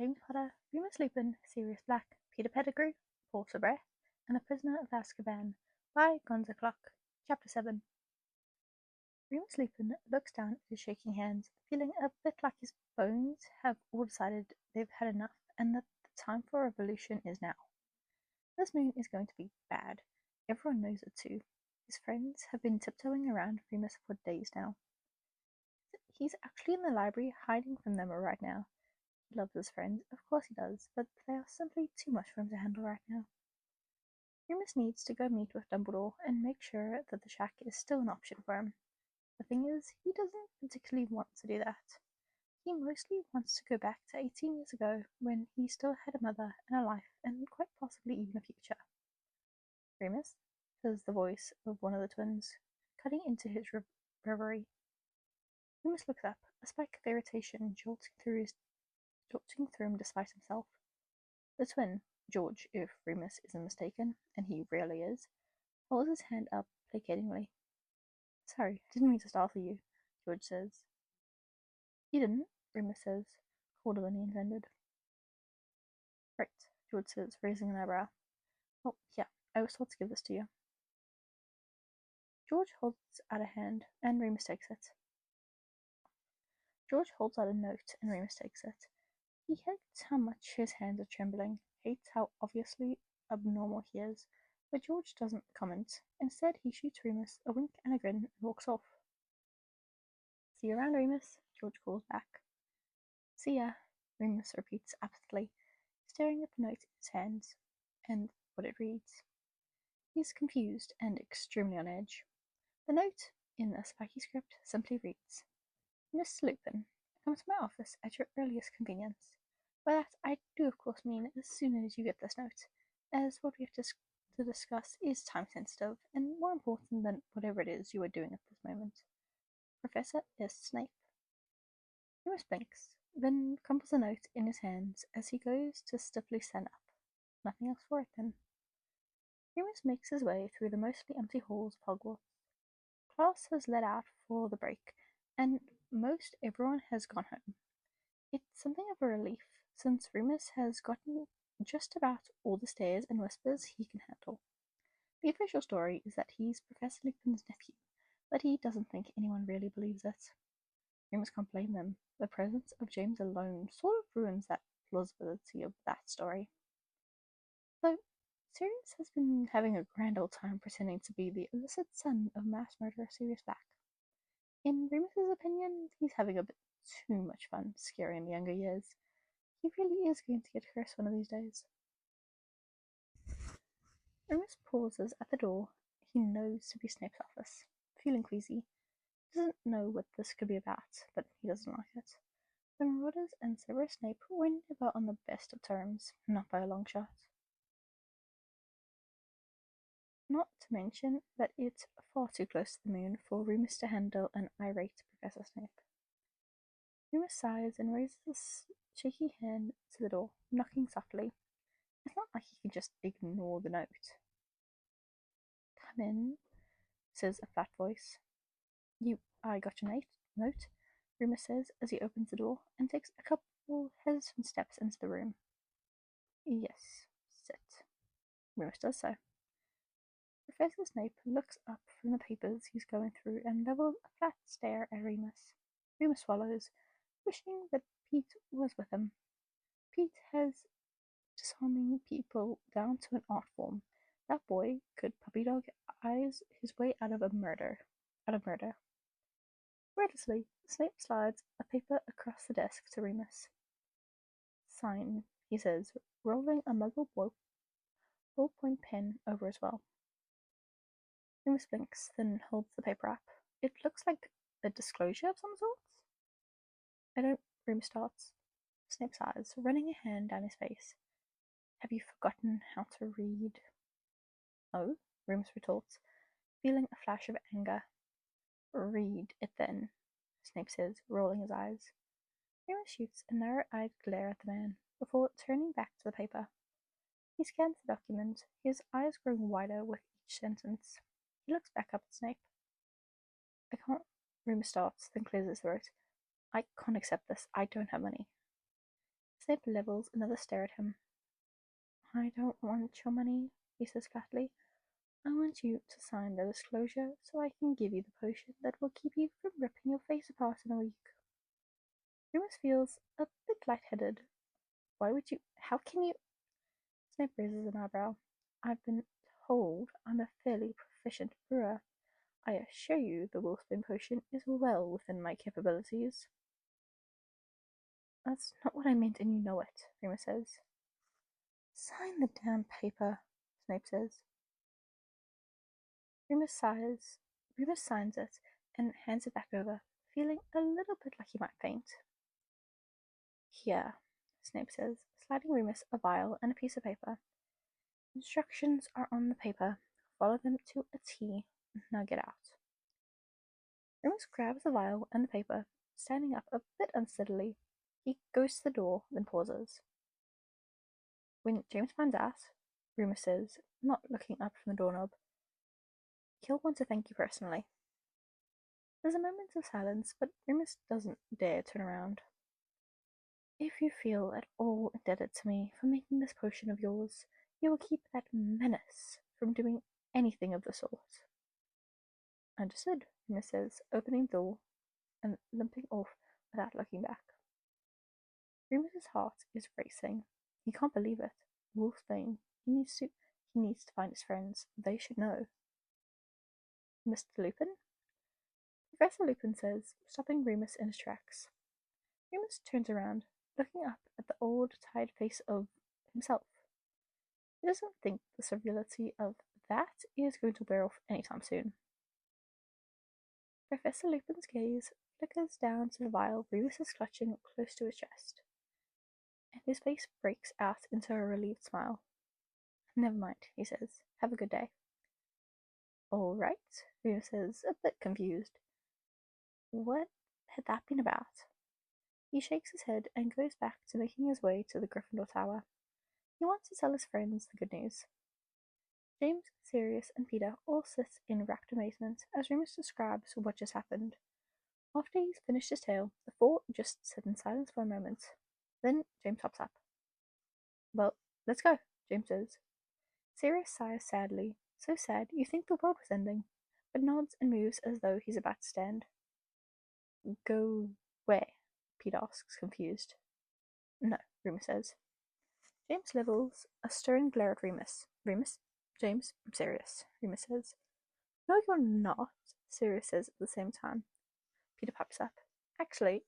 James Potter, Remus Lupin, Sirius Black, Peter Pettigrew, Paul Sabret, and the Prisoner of Azkaban by gonzoclock. Chapter 7. Remus Lupin looks down at his shaking hands, feeling a bit like his bones have all decided they've had enough and that the time for revolution is now. This moon is going to be bad. Everyone knows it too. His friends have been tiptoeing around Remus for days now. He's actually in the library hiding from them right now. He loves his friends, of course he does, but they are simply too much for him to handle right now. Remus needs to go meet with Dumbledore and make sure that the shack is still an option for him. The thing is, he doesn't particularly want to do that. He mostly wants to go back to 18 years ago when he still had a mother and a life and quite possibly even a future. Remus, says the voice of one of the twins, cutting into his reverie. Remus looks up, a spike of irritation jolting through him despite himself. The twin, George, if Remus isn't mistaken, and he rarely is, holds his hand up placatingly. Sorry, didn't mean to startle you, George says. You didn't, Remus says, colder than he intended. Right, George says, raising an eyebrow. Oh, yeah, I was told to give this to you. George holds out a hand, and Remus takes it. George holds out a note, and Remus takes it. He hates how much his hands are trembling, hates how obviously abnormal he is, but George doesn't comment. Instead, he shoots Remus a wink and a grin and walks off. See you around, Remus, George calls back. See ya, Remus repeats absently, staring at the note in his hands and what it reads. He's confused and extremely on edge. The note, in a spiky script, simply reads, Miss Lupin, come to my office at your earliest convenience. By that I do of course mean as soon as you get this note, as what we have to discuss is time-sensitive and more important than whatever it is you are doing at this moment. Professor S. Snape. Remus blinks, then crumples the note in his hands as he goes to stiffly stand up. Nothing else for it then. Remus makes his way through the mostly empty halls of Hogwarts. Class has let out for the break, and most everyone has gone home. It's something of a relief, since Remus has gotten just about all the stares and whispers he can handle. The official story is that he's Professor Lupin's nephew, but he doesn't think anyone really believes it. Remus can't blame them. The presence of James alone sort of ruins that plausibility of that story. So, Sirius has been having a grand old time pretending to be the illicit son of mass murderer Sirius Black. In Remus's opinion, he's having a bit too much fun scaring the younger years. He really is going to get cursed one of these days. Remus pauses at the door he knows to be Snape's office, feeling queasy. He doesn't know what this could be about, but he doesn't like it. The Marauders and Severus Snape were never on the best of terms, not by a long shot. Not to mention that it's far too close to the moon for Remus to handle an irate Professor Snape. Remus sighs and raises his shaky hand to the door, knocking softly. It's not like he can just ignore the note. Come in, says a flat voice. I got your note, Remus says as he opens the door and takes a couple hesitant steps into the room. Yes, sit. Remus does so. Professor Snape looks up from the papers he's going through and levels a flat stare at Remus. Remus swallows, wishing that Pete was with him. Pete has disarming people down to an art form. That boy could puppy dog eyes his way out of murder. Wordlessly, Snape slides a paper across the desk to Remus. Sign, he says, rolling a muggle ballpoint pen over as well. Remus blinks, then holds the paper up. It looks like a disclosure of some sort. I don't, Remus starts. Snape sighs, running a hand down his face. Have you forgotten how to read? Oh, Remus retorts, feeling a flash of anger. Read it then, Snape says, rolling his eyes. Remus shoots a narrow-eyed glare at the man, before turning back to the paper. He scans the document, his eyes growing wider with each sentence. He looks back up at Snape. I can't, Remus starts, then clears his throat. I can't accept this. I don't have money. Snape levels another stare at him. I don't want your money, he says flatly. I want you to sign the disclosure so I can give you the potion that will keep you from ripping your face apart in a week. Remus feels a bit lightheaded. Why would you? How can you? Snape raises an eyebrow. I've been told I'm a fairly proficient brewer. I assure you the Wolfsbane potion is well within my capabilities. That's not what I meant, and you know it, Remus says. Sign the damn paper, Snape says. Remus sighs. Remus signs it and hands it back over, feeling a little bit like he might faint. Here, Snape says, sliding Remus a vial and a piece of paper. Instructions are on the paper. Follow them to a T. Now get out. Remus grabs the vial and the paper, standing up a bit unsteadily. He goes to the door, then pauses. When James finds out, Remus says, not looking up from the doorknob, he'll want to thank you personally. There's a moment of silence, but Remus doesn't dare turn around. If you feel at all indebted to me for making this potion of yours, you will keep that menace from doing anything of the sort. Understood, Remus says, opening the door and limping off without looking back. Remus's heart is racing. He can't believe it. Wolfsbane. He needs to find his friends. They should know. Mr. Lupin? Professor Lupin says, stopping Remus in his tracks. Remus turns around, looking up at the old, tired face of himself. He doesn't think the servility of that is going to wear off anytime soon. Professor Lupin's gaze flickers down to the vial Remus is clutching close to his chest, and his face breaks out into a relieved smile. Never mind, he says. Have a good day. All right, Remus says, a bit confused. What had that been about? He shakes his head and goes back to making his way to the Gryffindor Tower. He wants to tell his friends the good news. James, Sirius, and Peter all sit in rapt amazement as Remus describes what just happened. After he's finished his tale, the four just sit in silence for a moment. Then James hops up. Well, let's go, James says. Sirius sighs sadly, so sad you think the world was ending, but nods and moves as though he's about to stand. Go where? Pete asks, confused. No, Remus says. James levels a stern glare at Remus. Remus? James, I'm serious, Remus says. No, you're not, Sirius says at the same time. Peter pipes up. Actually,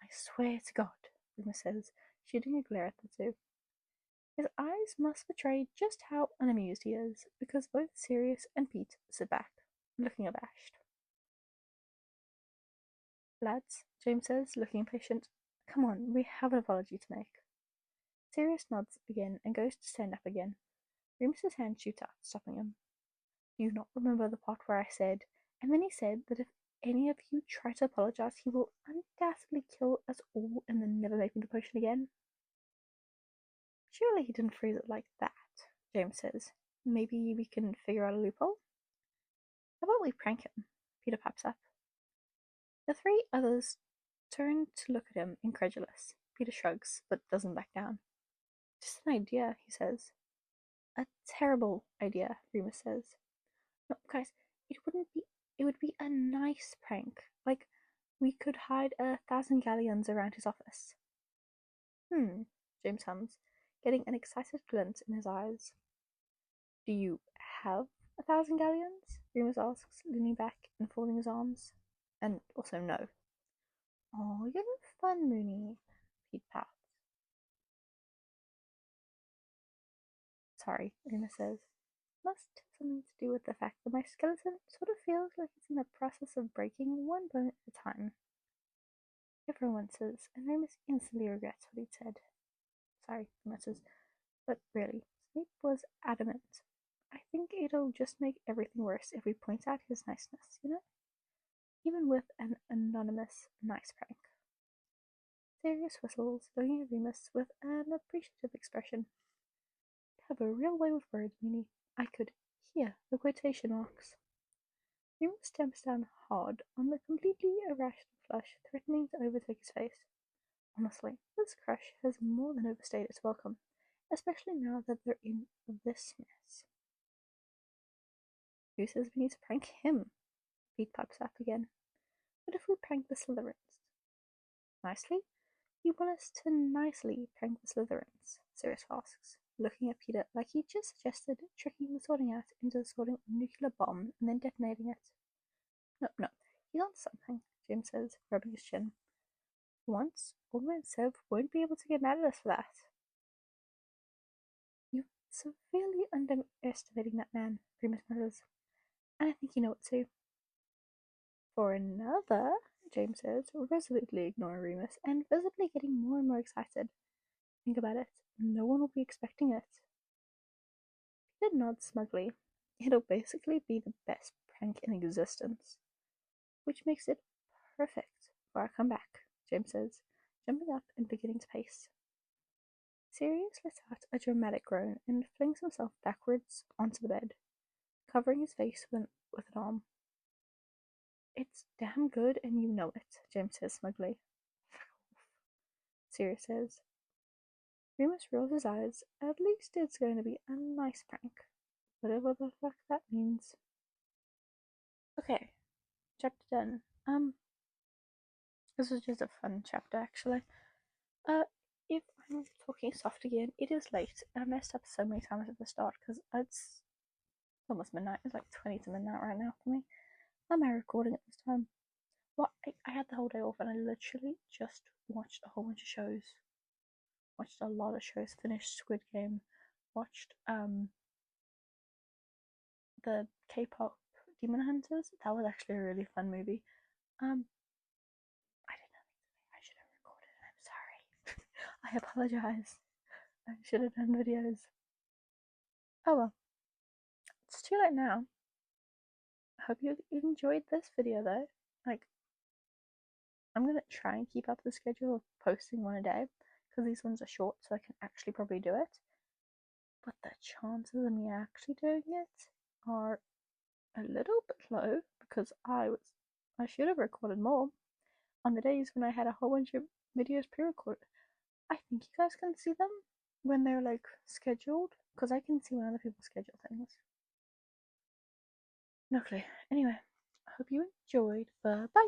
I swear to God, Remus says, shooting a glare at the two. His eyes must betray just how unamused he is, because both Sirius and Pete sit back, looking abashed. Lads, James says, looking impatient, come on, we have an apology to make. Sirius nods again and goes to stand up again. Remus's hand shoots out, stopping him. Do you not remember the part where I said, and then he said that if any of you try to apologize, he will undoubtedly kill us all and then never make me the potion again? Surely he didn't phrase it like that, James says. Maybe we can figure out a loophole? How about we prank him? Peter pipes up. The three others turn to look at him, incredulous. Peter shrugs, but doesn't back down. Just an idea, he says. A terrible idea, Remus says. No, guys, it would be a nice prank. Like, we could hide 1,000 galleons around his office. James hums, getting an excited glint in his eyes. Do you have 1,000 galleons? Remus asks, leaning back and folding his arms. And also no. Oh, you're fun, Moony, Pete pouts. Sorry, Remus says. Must have something to do with the fact that my skeleton sort of feels like it's in the process of breaking one bone at a time. Everyone says, and Remus instantly regrets what he'd said. Sorry, Remus says, but really, Snape was adamant. I think it'll just make everything worse if we point out his niceness, you know? Even with an anonymous nice prank. Sirius whistles, looking at Remus with an appreciative expression. You have a real way with words, Minnie. I could hear the quotation marks. Remus stamps down hard on the completely irrational flush threatening to overtake his face. Honestly, this This crush has more than overstayed its welcome, especially now that they're in this mess. Who says we need to prank him? Pete pipes up again. What if we prank the Slytherins? Nicely? You want us to nicely prank the Slytherins? Sirius asks, looking at Peter like he just suggested tricking the Sorting Hat into sorting a nuclear bomb and then detonating it. No, he's on something, Jim says, rubbing his chin. Once, Old Man Seb won't be able to get mad at us for that. You're severely underestimating that man, Remus mutters, and I think you know it too. For another, James says, resolutely ignoring Remus and visibly getting more and more excited. Think about it, no one will be expecting it. Peter nods smugly. It'll basically be the best prank in existence, which makes it perfect for our comeback, James says, jumping up and beginning to pace. Sirius lets out a dramatic groan and flings himself backwards onto the bed, covering his face with an arm. It's damn good and you know it, James says smugly. Sirius says. Remus rolls his eyes. At least it's going to be a nice prank, whatever the fuck that means. Okay, chapter 10. This was just a fun chapter actually. If I'm talking soft again, it is late. I messed up so many times at the start because it's almost midnight. It's like 20 to midnight right now for me. How am I recording at this time? Well, I had the whole day off and I literally just watched a whole bunch of shows. Watched a lot of shows. Finished Squid Game. Watched the K-pop Demon Hunters. That was actually a really fun movie. I did nothing today. I should have recorded. I'm sorry. I apologize. I should have done videos. Oh well. It's too late now. I hope you enjoyed this video though. Like, I'm gonna try and keep up the schedule of posting one a day because these ones are short, so I can actually probably do it. But the chances of me actually doing it are a little bit low because I should have recorded more on the days when I had a whole bunch of videos pre-recorded. I think you guys can see them when they're like scheduled because I can see when other people schedule things. No clue. Anyway, I hope you enjoyed. Bye bye.